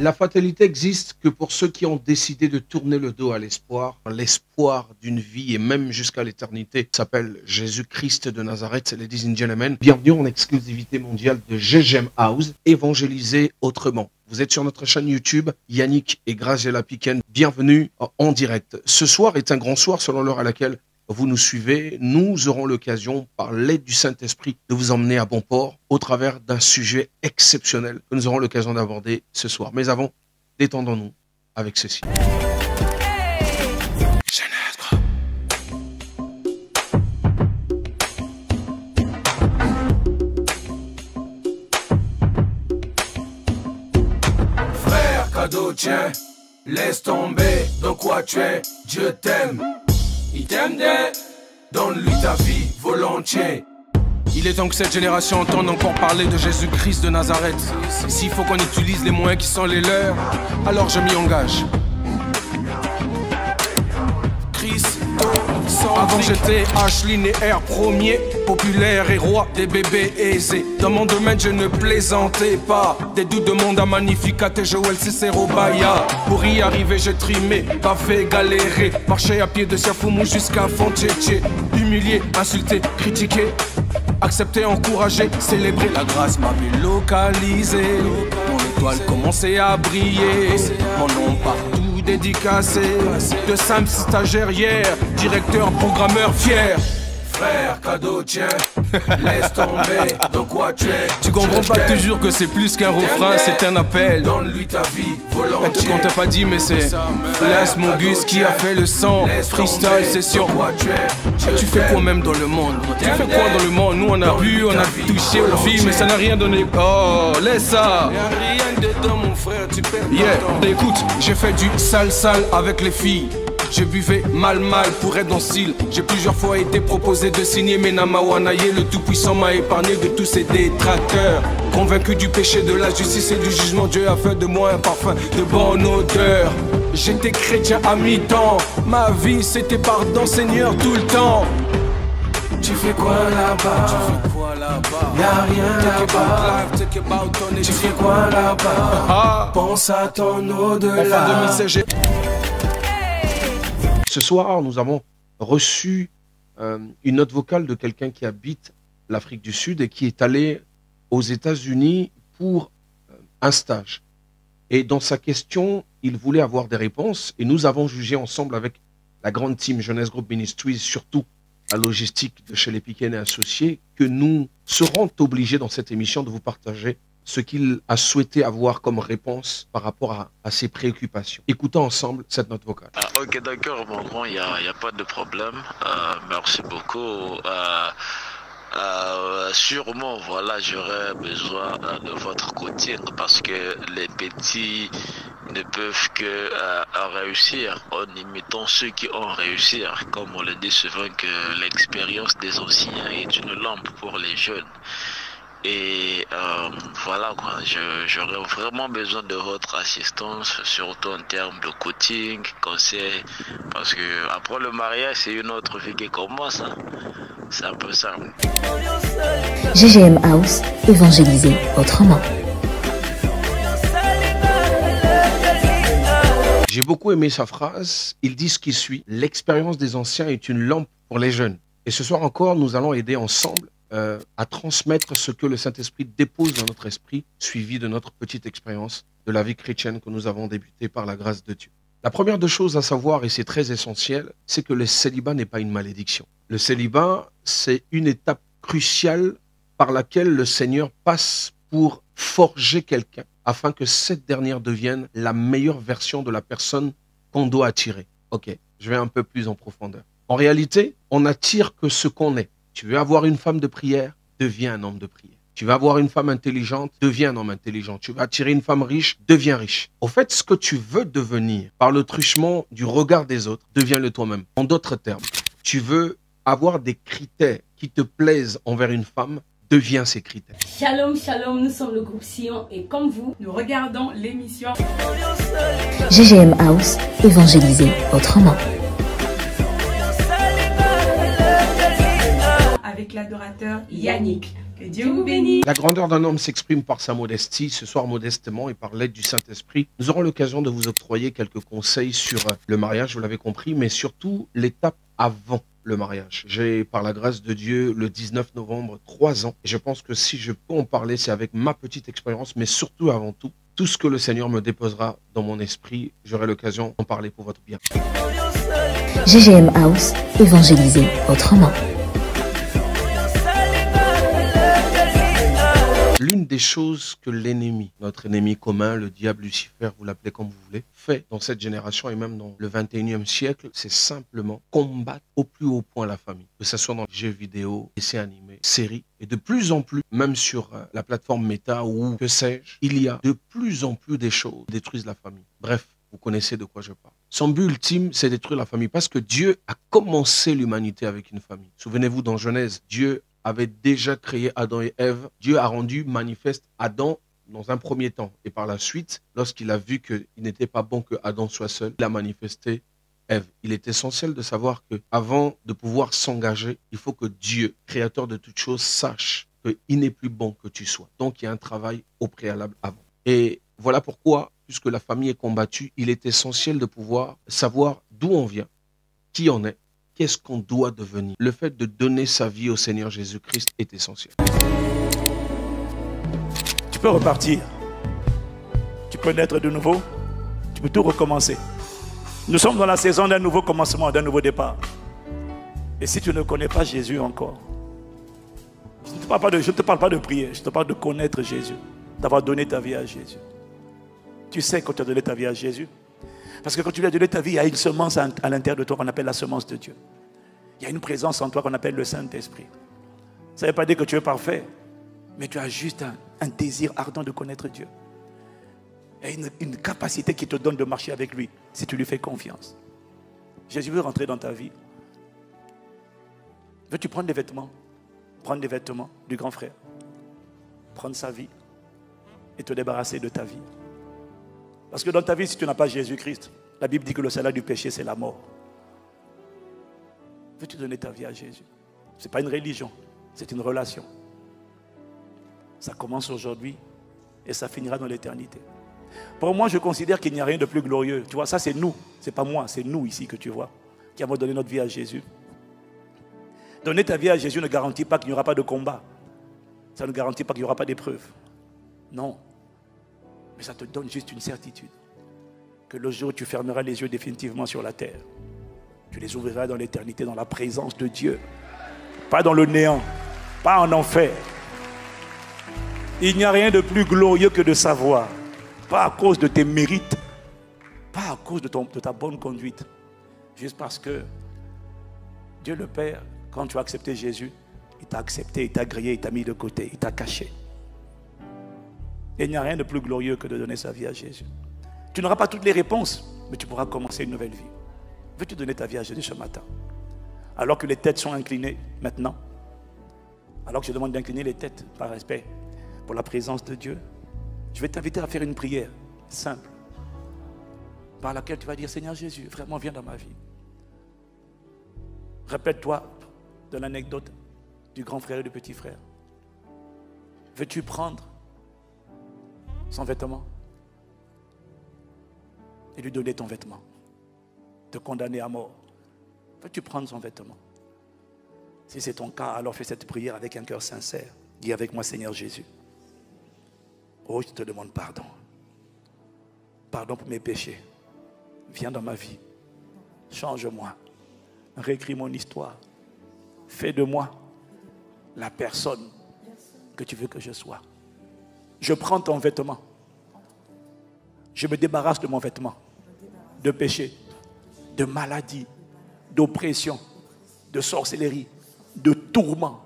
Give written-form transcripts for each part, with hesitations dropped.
La fatalité existe que pour ceux qui ont décidé de tourner le dos à l'espoir, l'espoir d'une vie et même jusqu'à l'éternité, s'appelle Jésus-Christ de Nazareth, ladies and gentlemen. Bienvenue en exclusivité mondiale de GGM House, évangéliser autrement. Vous êtes sur notre chaîne YouTube, Yannick et Graziella Piken. Bienvenue en direct. Ce soir est un grand soir selon l'heure à laquelle vous nous suivez. Nous aurons l'occasion, par l'aide du Saint-Esprit, de vous emmener à bon port au travers d'un sujet exceptionnel que nous aurons l'occasion d'aborder ce soir. Mais avant, détendons-nous avec ceci. Frère, cadeau, tiens, laisse tomber dans quoi tu es, Dieu t'aime. Il t'aime, donne-lui ta vie volontiers. Il est temps que cette génération entende encore parler de Jésus-Christ de Nazareth. S'il faut qu'on utilise les moyens qui sont les leurs, alors je m'y engage. Christ, avant j'étais Ashley et R premier, populaire et roi des bébés aisés. Dans mon domaine je ne plaisantais pas. Des doutes de monde à Magnificat et Joël Cicero Baya. Pour y arriver j'ai trimé, pas fait galérer. Marché à pied de Siafoumou jusqu'à Fontchétché. Humilié, insulté, critiqué, accepté, encouragé, célébrer. La grâce m'avait localisé. Mon étoile commençait à briller. Mon nom partout dédicacé. De simple stagiaire hier, directeur, programmeur fier. Frère, cadeau, tiens, laisse tomber dans quoi tu es. Tu comprends pas toujours que c'est plus qu'un refrain, c'est un appel. Donne-lui ta vie volontiers. Qu'on t'a pas dit mais c'est Las Mongus qui a fait le sang. Freestyle session. Tu fais quoi même dans le monde? Tu fais quoi dans le monde? Nous on a bu, on a touché aux filles mais ça n'a rien donné. Oh, laisse ça. Rien dedans mon frère, tu perds. Yeah, écoute, j'ai fait du sale avec les filles. Je buvais mal pour être dans le style. J'ai plusieurs fois été proposé de signer mais Namawanaye, le tout-puissant m'a épargné de tous ces détracteurs. Convaincu du péché, de la justice et du jugement, Dieu a fait de moi un parfum de bonne odeur. J'étais chrétien à mi-temps, ma vie c'était pardon Seigneur tout le temps. Tu fais quoi là-bas? Y'a rien là-bas. Tu fais quoi là-bas? Pense à ton au-delà. Ce soir, nous avons reçu une note vocale de quelqu'un qui habite l'Afrique du Sud et qui est allé aux États-Unis pour un stage. Et dans sa question, il voulait avoir des réponses et nous avons jugé ensemble avec la grande team Jeunesse Group Ministries, surtout la logistique de chez les Piken et Associés, que nous serons obligés dans cette émission de vous partager ce qu'il a souhaité avoir comme réponse par rapport à ses préoccupations. Écoutons ensemble cette note vocale. Ok, d'accord, mon grand, il n'y a pas de problème. Merci beaucoup. Sûrement, voilà, j'aurais besoin de votre coaching parce que les petits ne peuvent que réussir en imitant ceux qui ont réussi. Comme on le dit souvent que l'expérience des anciens est une lampe pour les jeunes. Et voilà quoi, j'aurais vraiment besoin de votre assistance, surtout en termes de coaching, conseil, parce que après le mariage c'est une autre vie qui commence, hein. C'est un peu ça. GGM House, évangéliser autrement. J'ai beaucoup aimé sa phrase, il dit ce qui suit: l'expérience des anciens est une lampe pour les jeunes. Et ce soir encore, nous allons aider ensemble à transmettre ce que le Saint-Esprit dépose dans notre esprit, suivi de notre petite expérience de la vie chrétienne que nous avons débutée par la grâce de Dieu. La première des choses à savoir, et c'est très essentiel, c'est que le célibat n'est pas une malédiction. Le célibat, c'est une étape cruciale par laquelle le Seigneur passe pour forger quelqu'un, afin que cette dernière devienne la meilleure version de la personne qu'on doit attirer. Ok, je vais un peu plus en profondeur. En réalité, on n'attire que ce qu'on est. Tu veux avoir une femme de prière, deviens un homme de prière. Tu veux avoir une femme intelligente, deviens un homme intelligent. Tu veux attirer une femme riche, deviens riche. Au fait, ce que tu veux devenir par le truchement du regard des autres, deviens-le toi-même. En d'autres termes, tu veux avoir des critères qui te plaisent envers une femme, deviens ces critères. Shalom, shalom, nous sommes le groupe Sion et comme vous, nous regardons l'émission GGM House, évangéliser autrement. avec l'adorateur Yannick. Que Dieu vous bénisse. La grandeur d'un homme s'exprime par sa modestie. Ce soir, modestement et par l'aide du Saint-Esprit, nous aurons l'occasion de vous octroyer quelques conseils sur le mariage, vous l'avez compris, mais surtout l'étape avant le mariage. J'ai, par la grâce de Dieu, le 19 novembre, 3 ans. Et je pense que si je peux en parler, c'est avec ma petite expérience, mais surtout, avant tout ce que le Seigneur me déposera dans mon esprit, j'aurai l'occasion d'en parler pour votre bien. GGM House, évangéliser autrement. L'une des choses que l'ennemi, notre ennemi commun, le diable, Lucifer, vous l'appelez comme vous voulez, fait dans cette génération et même dans le 21e siècle, c'est simplement combattre au plus haut point la famille. Que ce soit dans les jeux vidéo, dessins animés, séries, et de plus en plus, même sur la plateforme Meta ou que sais-je, il y a de plus en plus des choses qui détruisent la famille. Bref, vous connaissez de quoi je parle. Son but ultime, c'est détruire la famille parce que Dieu a commencé l'humanité avec une famille. Souvenez-vous, dans Genèse, Dieu avait déjà créé Adam et Ève. Dieu a rendu manifeste Adam dans un premier temps. Et par la suite, lorsqu'il a vu qu'il n'était pas bon que Adam soit seul, il a manifesté Ève. Il est essentiel de savoir qu'avant de pouvoir s'engager, il faut que Dieu, créateur de toutes choses, sache qu'il n'est plus bon que tu sois. Donc, il y a un travail au préalable avant. Et voilà pourquoi, puisque la famille est combattue, il est essentiel de pouvoir savoir d'où on vient, qui on est, qu'est-ce qu'on doit devenir. Le fait de donner sa vie au Seigneur Jésus-Christ est essentiel. Tu peux repartir. Tu peux naître de nouveau. Tu peux tout recommencer. Nous sommes dans la saison d'un nouveau commencement, d'un nouveau départ. Et si tu ne connais pas Jésus encore, je ne te parle pas de prier, je te parle de connaître Jésus, d'avoir donné ta vie à Jésus. Tu sais quand tu as donné ta vie à Jésus. Parce que quand tu lui as donné ta vie, il y a une semence à l'intérieur de toi qu'on appelle la semence de Dieu. Il y a une présence en toi qu'on appelle le Saint-Esprit. Ça ne veut pas dire que tu es parfait, mais tu as juste un désir ardent de connaître Dieu. Il y a une capacité qui te donne de marcher avec lui, si tu lui fais confiance. Jésus veut rentrer dans ta vie. Veux-tu prendre des vêtements? Prendre des vêtements du grand frère. Prendre sa vie et te débarrasser de ta vie. Parce que dans ta vie, si tu n'as pas Jésus-Christ, la Bible dit que le salaire du péché, c'est la mort. Veux-tu donner ta vie à Jésus? Ce n'est pas une religion, c'est une relation. Ça commence aujourd'hui et ça finira dans l'éternité. Pour moi, je considère qu'il n'y a rien de plus glorieux. Tu vois, ça c'est nous, c'est pas moi, c'est nous ici que tu vois, qui avons donné notre vie à Jésus. Donner ta vie à Jésus ne garantit pas qu'il n'y aura pas de combat. Ça ne garantit pas qu'il n'y aura pas d'épreuve. Non. Mais ça te donne juste une certitude. Que le jour où tu fermeras les yeux définitivement sur la terre, tu les ouvriras dans l'éternité, dans la présence de Dieu. Pas dans le néant, pas en enfer. Il n'y a rien de plus glorieux que de savoir, pas à cause de tes mérites, pas à cause de ta bonne conduite, juste parce que Dieu le Père, quand tu as accepté Jésus, il t'a accepté, il t'a grillé, il t'a mis de côté, il t'a caché. Et il n'y a rien de plus glorieux que de donner sa vie à Jésus. Tu n'auras pas toutes les réponses, mais tu pourras commencer une nouvelle vie. Veux-tu donner ta vie à Jésus ce matin? Alors que les têtes sont inclinées maintenant, alors que je demande d'incliner les têtes par respect pour la présence de Dieu, je vais t'inviter à faire une prière simple par laquelle tu vas dire: Seigneur Jésus, vraiment viens dans ma vie. Répète-toi de l'anecdote du grand frère et du petit frère. Veux-tu prendre son vêtement et lui donner ton vêtement, te condamner à mort? Veux-tu prendre son vêtement? Si c'est ton cas, alors fais cette prière avec un cœur sincère. Dis avec moi: Seigneur Jésus, oh, je te demande pardon. Pardon pour mes péchés. Viens dans ma vie. Change-moi. Réécris mon histoire. Fais de moi la personne que tu veux que je sois. Je prends ton vêtement. Je me débarrasse de mon vêtement. De péché, de maladie, d'oppression, de sorcellerie, de tourment,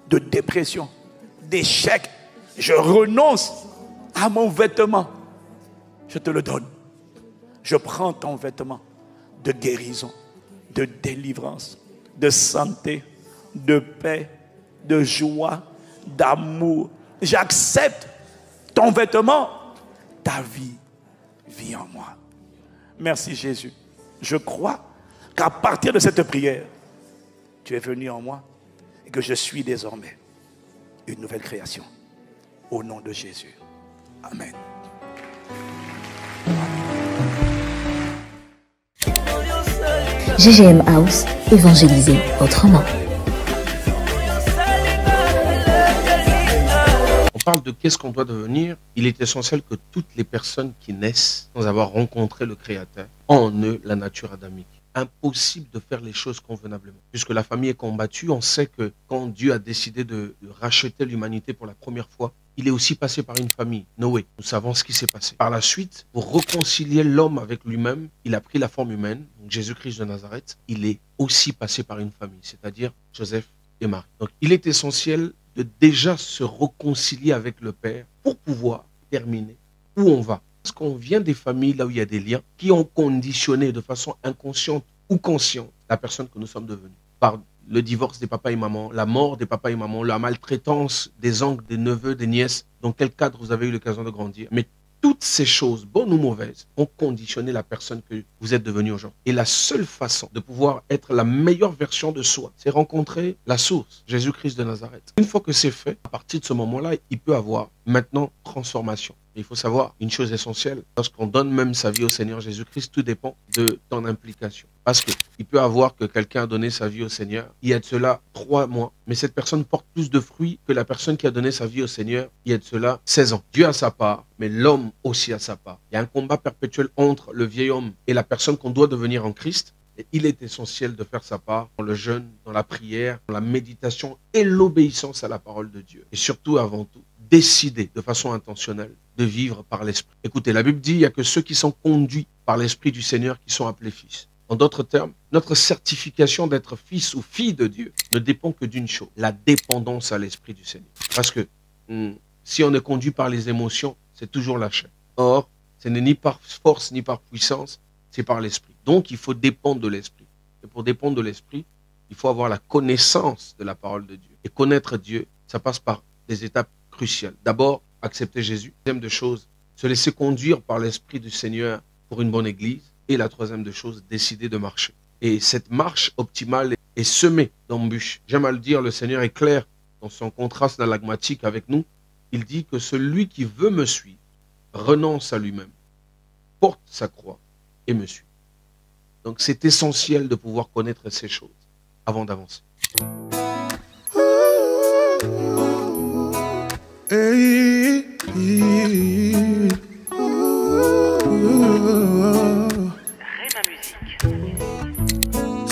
de dépression, d'échec. Je renonce à mon vêtement. Je te le donne. Je prends ton vêtement de guérison, de délivrance, de santé, de paix, de joie, d'amour. J'accepte ton vêtement, ta vie vit en moi. Merci Jésus. Je crois qu'à partir de cette prière, tu es venu en moi et que je suis désormais une nouvelle création. Au nom de Jésus. Amen. GGM House, évangéliser autrement. On parle de qu'est-ce qu'on doit devenir. Il est essentiel que toutes les personnes qui naissent sans avoir rencontré le Créateur ont en eux la nature adamique. Impossible de faire les choses convenablement. Puisque la famille est combattue, on sait que quand Dieu a décidé de racheter l'humanité pour la première fois, il est aussi passé par une famille, Noé. Nous savons ce qui s'est passé. Par la suite, pour réconcilier l'homme avec lui-même, il a pris la forme humaine, donc Jésus-Christ de Nazareth. Il est aussi passé par une famille, c'est-à-dire Joseph et Marie. Donc il est essentiel de déjà se réconcilier avec le Père pour pouvoir terminer où on va. Parce qu'on vient des familles là où il y a des liens qui ont conditionné de façon inconsciente ou consciente la personne que nous sommes devenus. Par le divorce des papas et mamans, la mort des papas et mamans, la maltraitance des oncles, des neveux, des nièces, dans quel cadre vous avez eu l'occasion de grandir. Mais toutes ces choses, bonnes ou mauvaises, ont conditionné la personne que vous êtes devenu aujourd'hui. Et la seule façon de pouvoir être la meilleure version de soi, c'est rencontrer la source, Jésus-Christ de Nazareth. Une fois que c'est fait, à partir de ce moment-là, il peut avoir maintenant transformation. Il faut savoir une chose essentielle, lorsqu'on donne même sa vie au Seigneur Jésus-Christ, tout dépend de ton implication. Parce qu'il peut avoir que quelqu'un a donné sa vie au Seigneur, il y a de cela 3 mois, mais cette personne porte plus de fruits que la personne qui a donné sa vie au Seigneur, il y a de cela 16 ans. Dieu a sa part, mais l'homme aussi a sa part. Il y a un combat perpétuel entre le vieil homme et la personne qu'on doit devenir en Christ. Et il est essentiel de faire sa part dans le jeûne, dans la prière, dans la méditation et l'obéissance à la parole de Dieu. Et surtout, avant tout, décider de façon intentionnelle de vivre par l'Esprit. Écoutez, la Bible dit, il n'y a que ceux qui sont conduits par l'Esprit du Seigneur qui sont appelés fils. En d'autres termes, notre certification d'être fils ou fille de Dieu ne dépend que d'une chose, la dépendance à l'Esprit du Seigneur. Parce que si on est conduit par les émotions, c'est toujours la chair. Or, ce n'est ni par force ni par puissance, c'est par l'Esprit. Donc, il faut dépendre de l'Esprit. Et pour dépendre de l'Esprit, il faut avoir la connaissance de la parole de Dieu. Et connaître Dieu, ça passe par des étapes cruciales. D'abord, accepter Jésus. Deuxième de choses, se laisser conduire par l'Esprit du Seigneur pour une bonne église. Et la troisième de choses, décider de marcher. Et cette marche optimale est semée d'embûches. J'aime à le dire, le Seigneur est clair dans son contraste dialagmatique avec nous. Il dit que celui qui veut me suivre renonce à lui-même, porte sa croix et me suit. Donc c'est essentiel de pouvoir connaître ces choses avant d'avancer.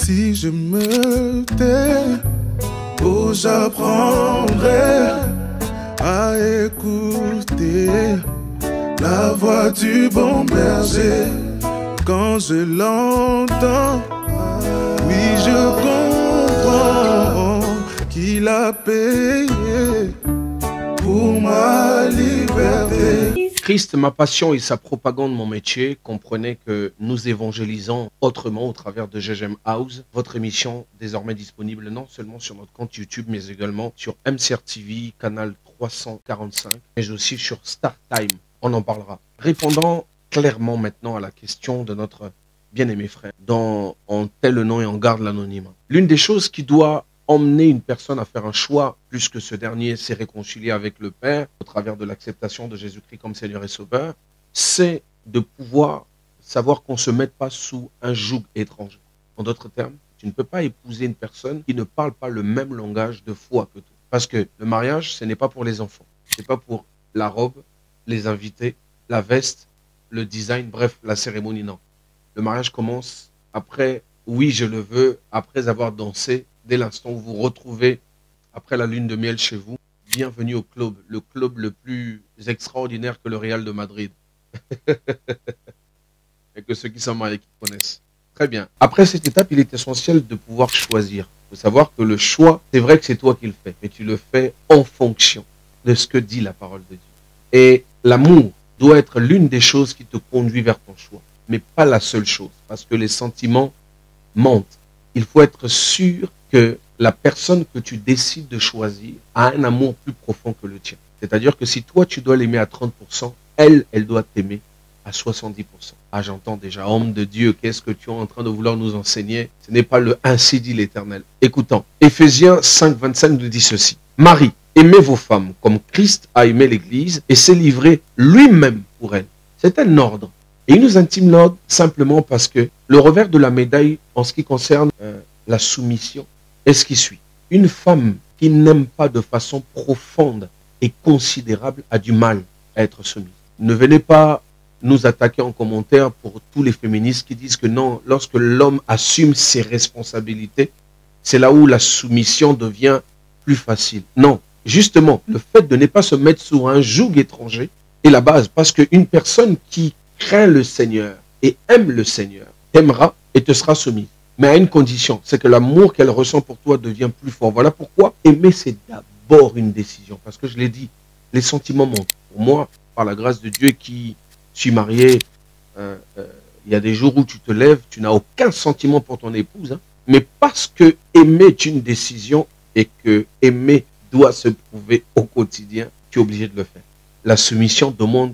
Si je me tais, oh, j'apprendrai à écouter la voix du bon berger. Quand je l'entends, oui, je comprends qu'il a payé pour ma liberté. Christ, ma passion et sa propagande, mon métier. Comprenez que nous évangélisons autrement au travers de GGM House, votre émission désormais disponible non seulement sur notre compte YouTube, mais également sur MCR TV, canal 345, mais aussi sur Star Time. On en parlera. Répondant clairement maintenant à la question de notre bien-aimé frère, dont on tait le nom et on garde l'anonymat. L'une des choses qui doit emmener une personne à faire un choix, plus que ce dernier s'est réconcilié avec le Père au travers de l'acceptation de Jésus-Christ comme Seigneur et Sauveur, c'est de pouvoir savoir qu'on ne se mette pas sous un joug étranger. En d'autres termes, tu ne peux pas épouser une personne qui ne parle pas le même langage de foi que toi. Parce que le mariage, ce n'est pas pour les enfants. Ce n'est pas pour la robe, les invités, la veste, le design, bref, la cérémonie, non. Le mariage commence après, oui, je le veux, après avoir dansé. Dès l'instant où vous vous retrouvez après la lune de miel chez vous, bienvenue au club, le club le plus extraordinaire que le Real de Madrid. Et que ceux qui sont mariés qui connaissent. Très bien. Après cette étape, il est essentiel de pouvoir choisir. Il faut savoir que le choix, c'est vrai que c'est toi qui le fais, mais tu le fais en fonction de ce que dit la parole de Dieu. Et l'amour doit être l'une des choses qui te conduit vers ton choix, mais pas la seule chose, parce que les sentiments mentent. Il faut être sûr que la personne que tu décides de choisir a un amour plus profond que le tien. C'est-à-dire que si toi, tu dois l'aimer à 30%, elle doit t'aimer à 70%. Ah, j'entends déjà, homme de Dieu, qu'est-ce que tu es en train de vouloir nous enseigner? Ce n'est pas le ainsi dit l'Éternel. Écoutons, Éphésiens 5, 25 nous dit ceci. Marie, Aimez vos femmes comme Christ a aimé l'Église et s'est livré lui-même pour elle. C'est un ordre. Et il nous intime l'ordre simplement parce que le revers de la médaille en ce qui concerne la soumission est ce qui suit. Une femme qui n'aime pas de façon profonde et considérable a du mal à être soumise. Ne venez pas nous attaquer en commentaire pour tous les féministes qui disent que non, lorsque l'homme assume ses responsabilités, c'est là où la soumission devient plus facile. Non, justement, le fait de ne pas se mettre sous un joug étranger est la base. Parce qu'une personne qui craint le Seigneur et aime le Seigneur t'aimera et te sera soumise. Mais à une condition, c'est que l'amour qu'elle ressent pour toi devient plus fort. Voilà pourquoi aimer, c'est d'abord une décision. Parce que je l'ai dit, les sentiments montent. Pour moi, par la grâce de Dieu qui suis marié, il y a des jours où tu te lèves, tu n'as aucun sentiment pour ton épouse. Hein, mais parce que aimer est une décision et que aimer doit se prouver au quotidien, tu es obligé de le faire. La soumission demande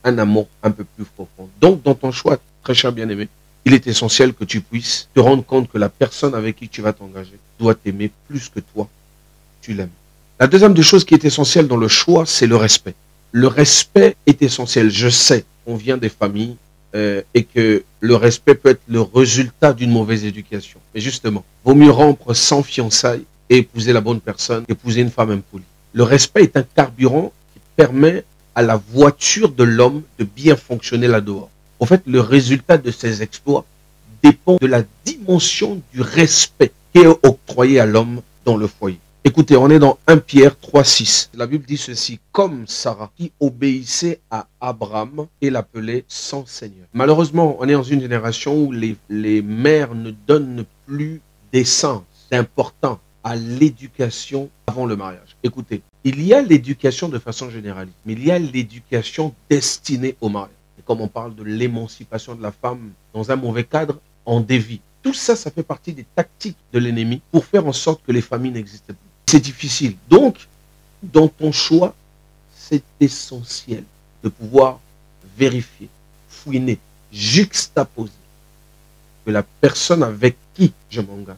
un amour un peu plus profond. Donc, dans ton choix, très cher bien-aimé, il est essentiel que tu puisses te rendre compte que la personne avec qui tu vas t'engager doit t'aimer plus que toi, tu l'aimes. La deuxième des choses qui est essentielle dans le choix, c'est le respect. Le respect est essentiel. Je sais qu'on vient des familles et que le respect peut être le résultat d'une mauvaise éducation. Mais justement, vaut mieux rompre sans fiançailles et épouser la bonne personne qu'épouser une femme impolie. Le respect est un carburant qui permet à la voiture de l'homme de bien fonctionner là-dehors. En fait, le résultat de ses exploits dépend de la dimension du respect qui est octroyé à l'homme dans le foyer. Écoutez, on est dans 1 Pierre 3,6. La Bible dit ceci, comme Sarah qui obéissait à Abraham et l'appelait son Seigneur. Malheureusement, on est dans une génération où les mères ne donnent plus d'essence, d'importance à l'éducation avant le mariage. Écoutez, il y a l'éducation de façon généraliste, mais il y a l'éducation destinée au mariage. Et comme on parle de l'émancipation de la femme dans un mauvais cadre, on dévie. Tout ça, ça fait partie des tactiques de l'ennemi pour faire en sorte que les familles n'existent plus. C'est difficile. Donc, dans ton choix, c'est essentiel de pouvoir vérifier, fouiner, juxtaposer que la personne avec qui je m'engage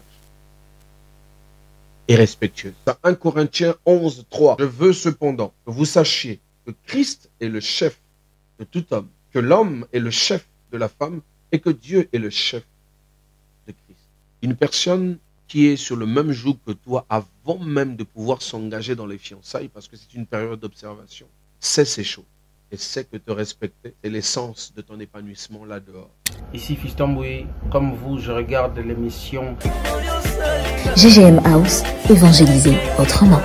est respectueuse. Dans 1 Corinthiens 11, 3, je veux cependant que vous sachiez que Christ est le chef de tout homme, que l'homme est le chef de la femme et que Dieu est le chef de Christ. Une personne qui est sur le même joug que toi avant même de pouvoir s'engager dans les fiançailles, parce que c'est une période d'observation, sait ces choses et sait que te respecter, c'est l'essence de ton épanouissement là dehors. Ici Fiston Boué, comme vous, je regarde l'émission GGM House, évangéliser autrement.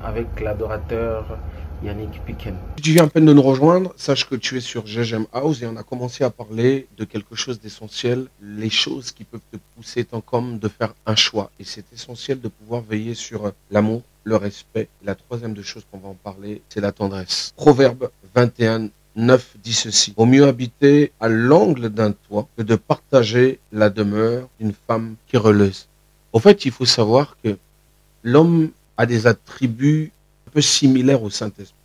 avec l'adorateur Yannick Piquen. Si tu viens à peine de nous rejoindre, sache que tu es sur GGM House et on a commencé à parler de quelque chose d'essentiel, les choses qui peuvent te pousser tant comme de faire un choix. Et c'est essentiel de pouvoir veiller sur l'amour, le respect. La troisième des choses qu'on va en parler, c'est la tendresse. Proverbe 21, 9 dit ceci. Vaut mieux habiter à l'angle d'un toit que de partager la demeure d'une femme querelleuse. En fait, il faut savoir que l'homme a des attributs un peu similaires au Saint-Esprit.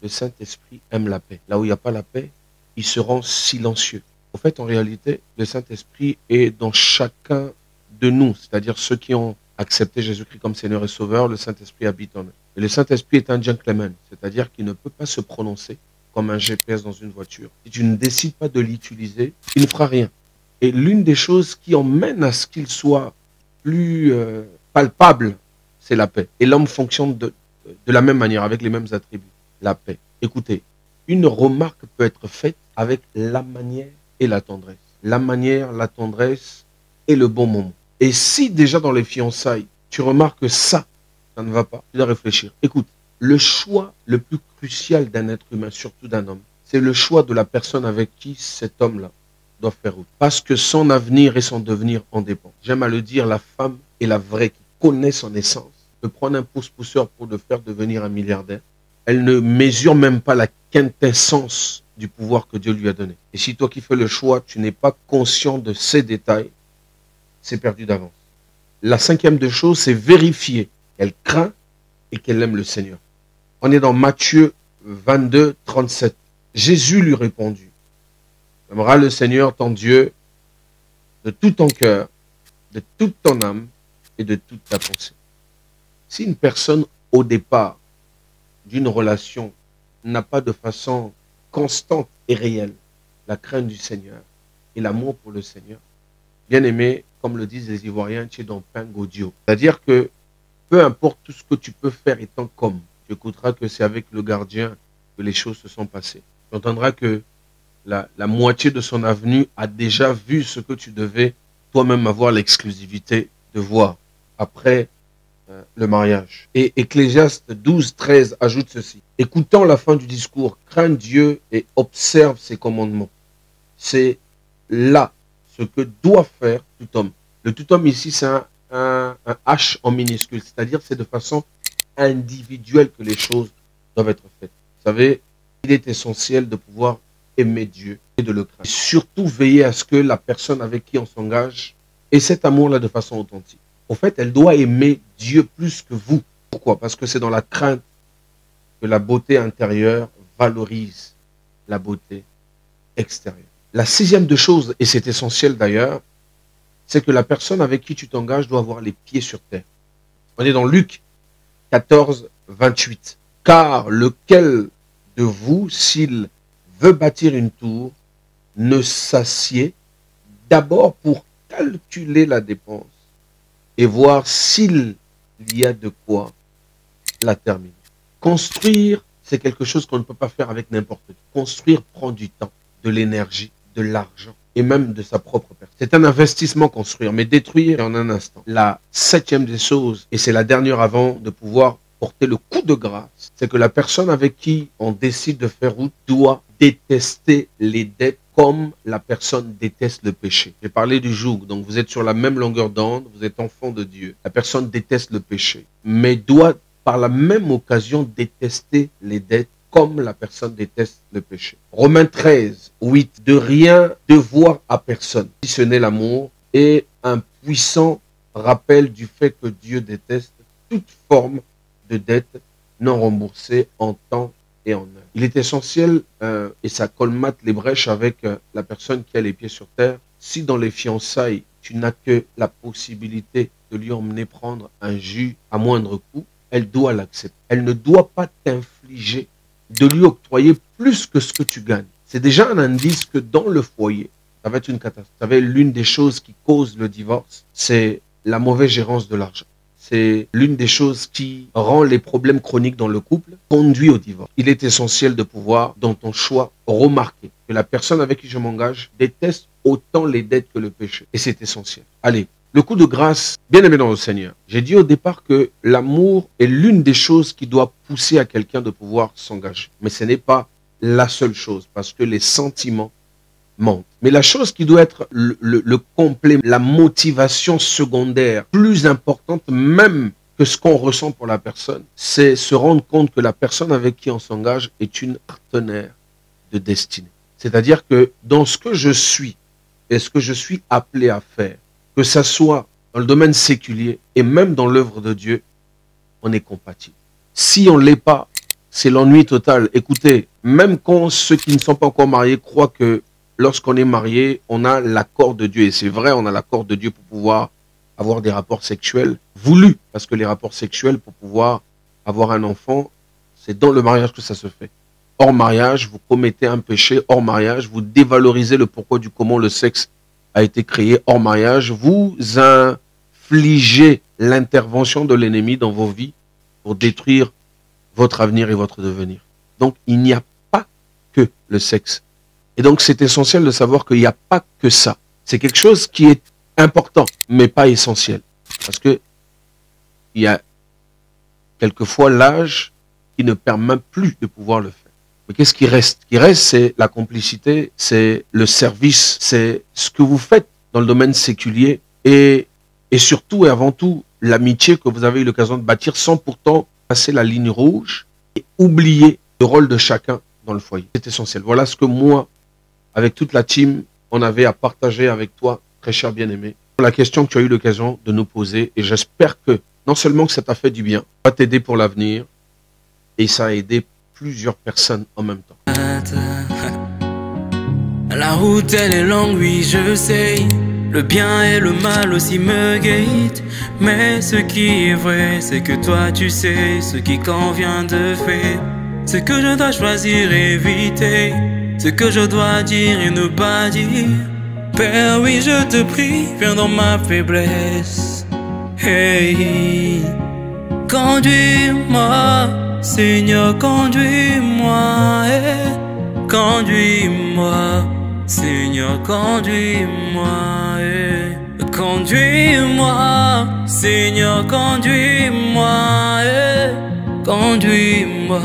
Le Saint-Esprit aime la paix. Là où il n'y a pas la paix, il se rend silencieux. En fait, en réalité, le Saint-Esprit est dans chacun de nous, c'est-à-dire ceux qui ont accepté Jésus-Christ comme Seigneur et Sauveur, le Saint-Esprit habite en eux. Et le Saint-Esprit est un gentleman, c'est-à-dire qu'il ne peut pas se prononcer comme un GPS dans une voiture. Si tu ne décides pas de l'utiliser, il ne fera rien. Et l'une des choses qui emmène à ce qu'il soit plus palpable, c'est la paix. Et l'homme fonctionne de la même manière, avec les mêmes attributs. La paix. Écoutez, une remarque peut être faite avec la manière et la tendresse. La manière, la tendresse et le bon moment. Et si déjà dans les fiançailles, tu remarques que ça ne va pas, tu dois réfléchir. Écoute, le choix le plus crucial d'un être humain, surtout d'un homme, c'est le choix de la personne avec qui cet homme-là doit faire route. Parce que son avenir et son devenir en dépendent. J'aime à le dire, la femme est la vraie qui connaît son essence, peut prendre un pouce-pousseur pour le faire devenir un milliardaire. Elle ne mesure même pas la quintessence du pouvoir que Dieu lui a donné. Et si toi qui fais le choix, tu n'es pas conscient de ces détails, c'est perdu d'avance. La cinquième des choses, c'est vérifier qu'elle craint et qu'elle aime le Seigneur. On est dans Matthieu 22, 37. Jésus lui répondit, « Tu aimeras le Seigneur ton Dieu de tout ton cœur, de toute ton âme et de toute ta pensée. Si une personne, au départ d'une relation, n'a pas de façon constante et réelle la crainte du Seigneur et l'amour pour le Seigneur, bien aimé, comme le disent les Ivoiriens, tu es dans pain gaudio. C'est-à-dire que peu importe tout ce que tu peux faire étant comme, tu écouteras que c'est avec le gardien que les choses se sont passées. Tu entendras que la moitié de son avenue a déjà vu ce que tu devais toi-même avoir l'exclusivité de voir après le mariage. Et Ecclésiaste 12, 13 ajoute ceci. Écoutant la fin du discours, crains Dieu et observe ses commandements. C'est là ce que doit faire tout homme. Le tout homme ici, c'est un H en minuscule, c'est-à-dire c'est de façon individuelle que les choses doivent être faites. Vous savez, il est essentiel de pouvoir aimer Dieu et de le craindre. Et surtout veiller à ce que la personne avec qui on s'engage ait cet amour-là de façon authentique. En fait, elle doit aimer Dieu plus que vous. Pourquoi? Parce que c'est dans la crainte que la beauté intérieure valorise la beauté extérieure. La sixième des choses, et c'est essentiel d'ailleurs, c'est que la personne avec qui tu t'engages doit avoir les pieds sur terre. On est dans Luc 14, 28. Car lequel de vous, s'il veut bâtir une tour, ne s'assied d'abord pour calculer la dépense et voir s'il y a de quoi la terminer. Construire, c'est quelque chose qu'on ne peut pas faire avec n'importe qui. Construire prend du temps, de l'énergie, de l'argent et même de sa propre personne. C'est un investissement construire, mais détruire en un instant. La septième des choses, et c'est la dernière avant de pouvoir porter le coup de grâce, c'est que la personne avec qui on décide de faire route doit détester les dettes comme la personne déteste le péché. J'ai parlé du joug, donc vous êtes sur la même longueur d'onde, vous êtes enfant de Dieu. La personne déteste le péché, mais doit par la même occasion détester les dettes comme la personne déteste le péché. Romains 13, 8, de rien devoir à personne, si ce n'est l'amour, et un puissant rappel du fait que Dieu déteste toute forme de dette non remboursée en temps et en heure. Il est essentiel, et ça colmate les brèches avec la personne qui a les pieds sur terre, si dans les fiançailles, tu n'as que la possibilité de lui emmener prendre un jus à moindre coût, elle doit l'accepter. Elle ne doit pas t'infliger de lui octroyer plus que ce que tu gagnes. C'est déjà un indice que dans le foyer, ça va être une catastrophe. Vous savez, l'une des choses qui cause le divorce, c'est la mauvaise gérance de l'argent. C'est l'une des choses qui rend les problèmes chroniques dans le couple, conduit au divorce. Il est essentiel de pouvoir, dans ton choix, remarquer que la personne avec qui je m'engage déteste autant les dettes que le péché. Et c'est essentiel. Allez, le coup de grâce, bien aimé dans le Seigneur. J'ai dit au départ que l'amour est l'une des choses qui doit pousser à quelqu'un de pouvoir s'engager. Mais ce n'est pas la seule chose, parce que les sentiments mentent. Mais la chose qui doit être le complément, la motivation secondaire, plus importante même que ce qu'on ressent pour la personne, c'est se rendre compte que la personne avec qui on s'engage est une partenaire de destinée. C'est-à-dire que dans ce que je suis et ce que je suis appelé à faire, que ça soit dans le domaine séculier et même dans l'œuvre de Dieu, on est compatible. Si on ne l'est pas, c'est l'ennui total. Écoutez, même quand ceux qui ne sont pas encore mariés croient que lorsqu'on est marié, on a l'accord de Dieu. Et c'est vrai, on a l'accord de Dieu pour pouvoir avoir des rapports sexuels voulus. Parce que les rapports sexuels, pour pouvoir avoir un enfant, c'est dans le mariage que ça se fait. Hors mariage, vous commettez un péché. Hors mariage, vous dévalorisez le pourquoi du comment le sexe a été créé. Hors mariage, vous infligez l'intervention de l'ennemi dans vos vies pour détruire votre avenir et votre devenir. Donc, il n'y a pas que le sexe. Et donc, c'est essentiel de savoir qu'il n'y a pas que ça. C'est quelque chose qui est important, mais pas essentiel. Parce que il y a quelquefois l'âge qui ne permet plus de pouvoir le faire. Mais qu'est-ce qui reste? Ce qui reste, c'est la complicité, c'est le service, c'est ce que vous faites dans le domaine séculier et surtout et avant tout, l'amitié que vous avez eu l'occasion de bâtir sans pourtant passer la ligne rouge et oublier le rôle de chacun dans le foyer. C'est essentiel. Voilà ce que moi, avec toute la team, on avait à partager avec toi, très cher bien-aimé. La question que tu as eu l'occasion de nous poser et j'espère que non seulement que ça t'a fait du bien, ça va t'aider pour l'avenir et ça a aidé plusieurs personnes en même temps. La route elle est longue, oui je sais. Le bien et le mal aussi me guettent. Mais ce qui est vrai, c'est que toi tu sais ce qui convient de faire. Ce que je dois choisir et éviter. Ce que je dois dire et ne pas dire. Père, oui, je te prie, viens dans ma faiblesse. Hey, conduis-moi, Seigneur, conduis-moi. Hey, conduis-moi, Seigneur, conduis-moi. Hey, conduis-moi, Seigneur, conduis-moi. Hey, conduis-moi.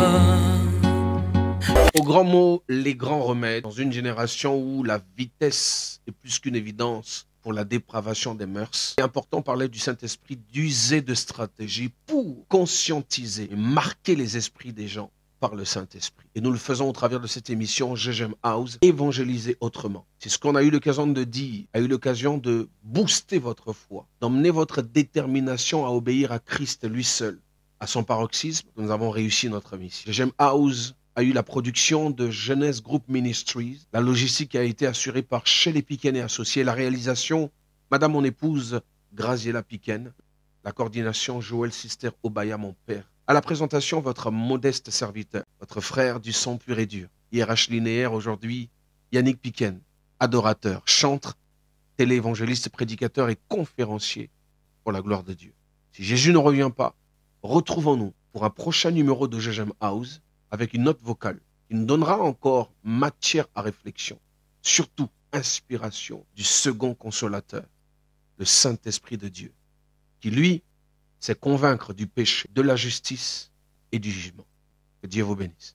Au grand mot, les grands remèdes, dans une génération où la vitesse est plus qu'une évidence pour la dépravation des mœurs, c'est important de parler du Saint-Esprit, d'user de stratégies pour conscientiser et marquer les esprits des gens par le Saint-Esprit. Et nous le faisons au travers de cette émission GGM House, évangéliser autrement. C'est ce qu'on a eu l'occasion de dire, a eu l'occasion de booster votre foi, d'emmener votre détermination à obéir à Christ lui seul. À son paroxysme, nous avons réussi notre mission. GGM House a eu la production de Jeunesse Group Ministries. La logistique a été assurée par Shelley Piquen et Associés. La réalisation, Madame mon épouse, Graziella Piquen. La coordination, Joël Sister Obaya, mon père. À la présentation, votre modeste serviteur, votre frère du sang pur et dur, IRH linéaire aujourd'hui, Yannick Piquen, adorateur, chantre, téléévangéliste, prédicateur et conférencier pour la gloire de Dieu. Si Jésus ne revient pas, retrouvons-nous pour un prochain numéro de GGM House avec une note vocale qui nous donnera encore matière à réflexion, surtout inspiration du second consolateur, le Saint-Esprit de Dieu, qui lui sait convaincre du péché, de la justice et du jugement. Que Dieu vous bénisse.